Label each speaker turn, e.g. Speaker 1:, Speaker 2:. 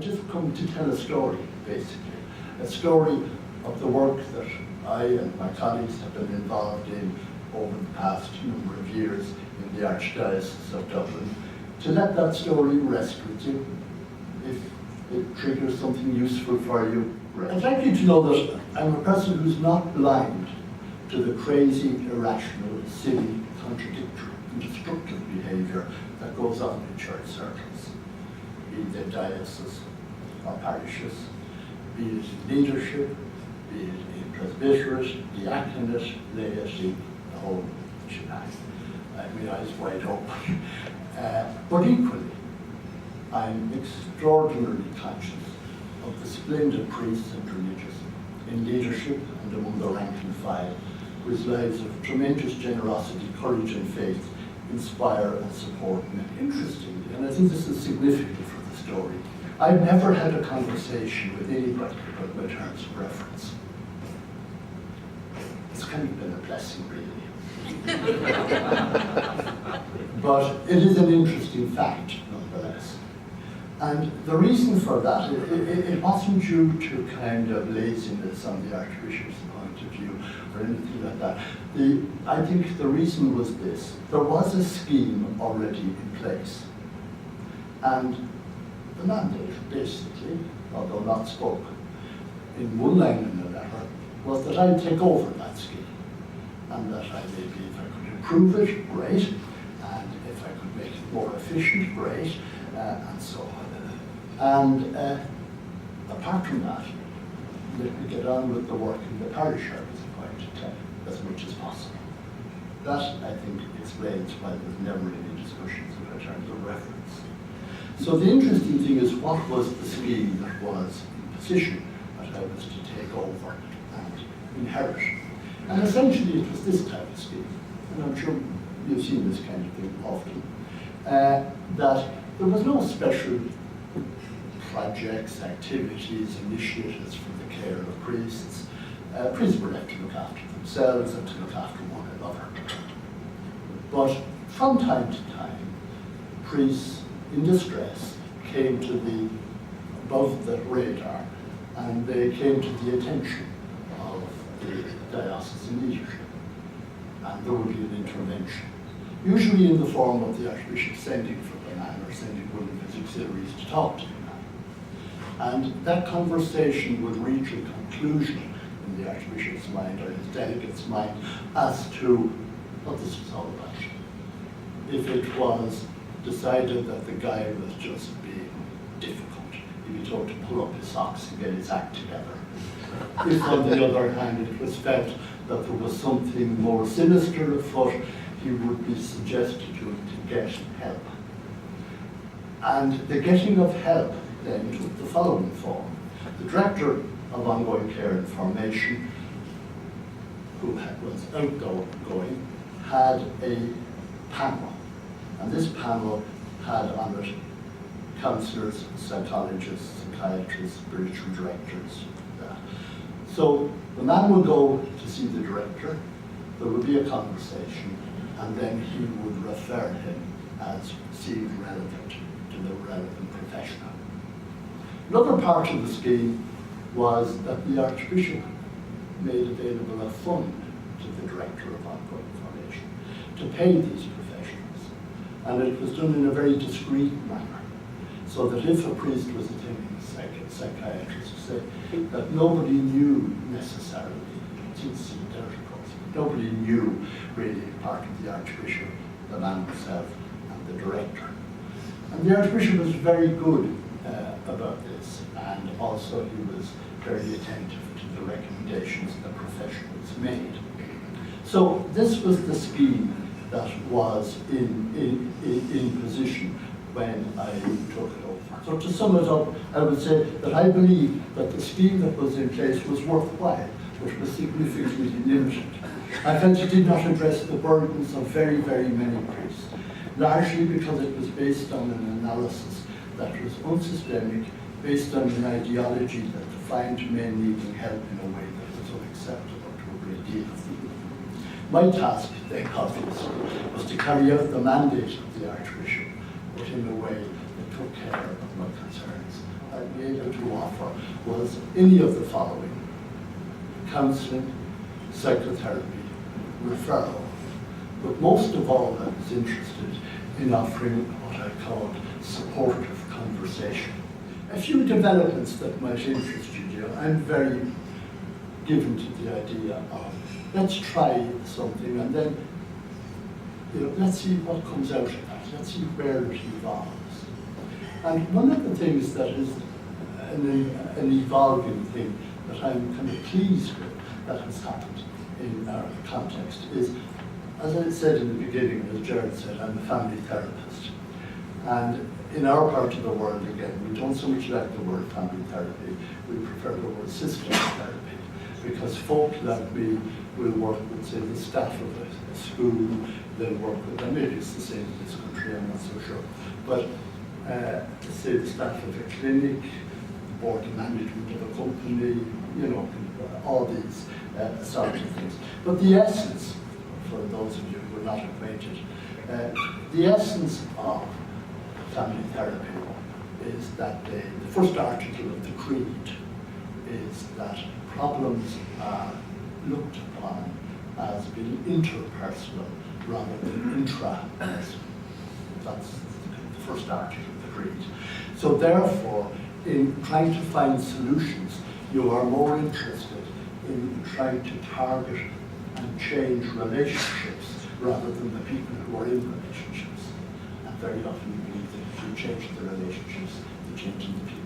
Speaker 1: just come to tell a story, basically. A story of the work that I and my colleagues have been involved in over the past number of years in the Archdiocese of Dublin, to let that story rest with you. If it triggers something useful for you, I'd like you to know that I'm a person who's not blind to the crazy, irrational, silly, contradictory, and destructive behaviour that goes on in church circles, be it the diocese or parishes, be it in leadership, be it in presbyterate, diaconate, laity, the whole shebang. I have my eyes wide open. But equally, I'm extraordinarily conscious of the splendid priests and religious in leadership and among the rank and file, whose lives of tremendous generosity, courage and faith inspire and support me. Interestingly, and I think this is significant for the story, I've never had a conversation with anybody about my terms of reference. It's kind of been a blessing, really. But it is an interesting fact, nonetheless. And the reason for that, it wasn't due to kind of laziness on the Archbishop's point of view or anything like that. I think the reason was this. There was a scheme already in place. And the mandate, basically, although not spoken, in one line in the letter, was that I'd take over that scheme. And that I maybe, if I could improve it, great. And if I could make it more efficient, great. And so on. And apart from that, let me get on with the work in the parish service point in time as much as possible. That, I think, explains why there's never any discussions about terms of reference. So the interesting thing is, what was the scheme that was in position that I was to take over and inherit? And essentially it was this type of scheme, and I'm sure you've seen this kind of thing often, that there was no special projects, activities, initiatives for the care of priests. Priests were left to look after themselves and to look after one another. But from time to time, priests in distress came to the above the radar, and they came to the attention of the diocesan leadership, and there would be an intervention, usually in the form of the Archbishop sending for the man or sending one of his auxiliaries to talk to him. And that conversation would reach a conclusion in the Archbishop's mind or his delegate's mind as to what this was all about. If it was decided that the guy was just being difficult, he'd be told to pull up his socks and get his act together. If, on the other hand, it was felt that there was something more sinister afoot, he would be suggested to him to get help. And the getting of help then took the following form. The Director of Ongoing Care and Formation, who was outgoing, had a panel. And this panel had on it counsellors, psychologists, psychiatrists, spiritual directors. So the man would go to see the director, there would be a conversation, and then he would refer him as seemed relevant to the relevant professional. Another part of the scheme was that the Archbishop made available a fund to the Director of Ongoing Formation to pay these professionals. And it was done in a very discreet manner, so that if a priest was attending a psychiatrist, say, that nobody knew necessarily, nobody knew really, part of the Archbishop, the man himself, and the Director. And the Archbishop was very good about this, and also he was very attentive to the recommendations the professionals made. So this was the scheme that was in position when I took it over. So to sum it up, I would say that I believe that the scheme that was in place was worthwhile, but was significantly limited. I felt it did not address the burdens of very, very many priests, largely because it was based on an analysis that was unsystemic, based on an ideology that defined men needing help in a way that was unacceptable to a great deal of people. My task, then, obviously, was to carry out the mandate of the Archbishop, but in a way that took care of my concerns I'd be able to offer was any of the following: counselling, psychotherapy, referral. But most of all, I was interested in offering what I called supportive conversation. A few developments that might interest you. I'm very given to the idea of let's try something and then let's see what comes out of that. Let's see where it evolves. And one of the things that is an evolving thing that I'm kind of pleased with that has happened in our context is, as I said in the beginning, as Jared said, I'm a family therapist. And in our part of the world, again, we don't so much like the word family therapy, we prefer the word system therapy, because folk like me will work with, say, the staff of a school, they'll work with, and maybe it's the same in this country, I'm not so sure, but say the staff of a clinic, the board of management of a company, all these sorts of things. But the essence, for those of you who are not acquainted, the essence of family therapy is that the first article of the creed is that problems are looked upon as being interpersonal rather than intrapersonal. That's the first article of the creed. So therefore, in trying to find solutions, you are more interested in trying to target and change relationships rather than the people who are in relationships. And very often you believe that if you change the relationships, you change the people.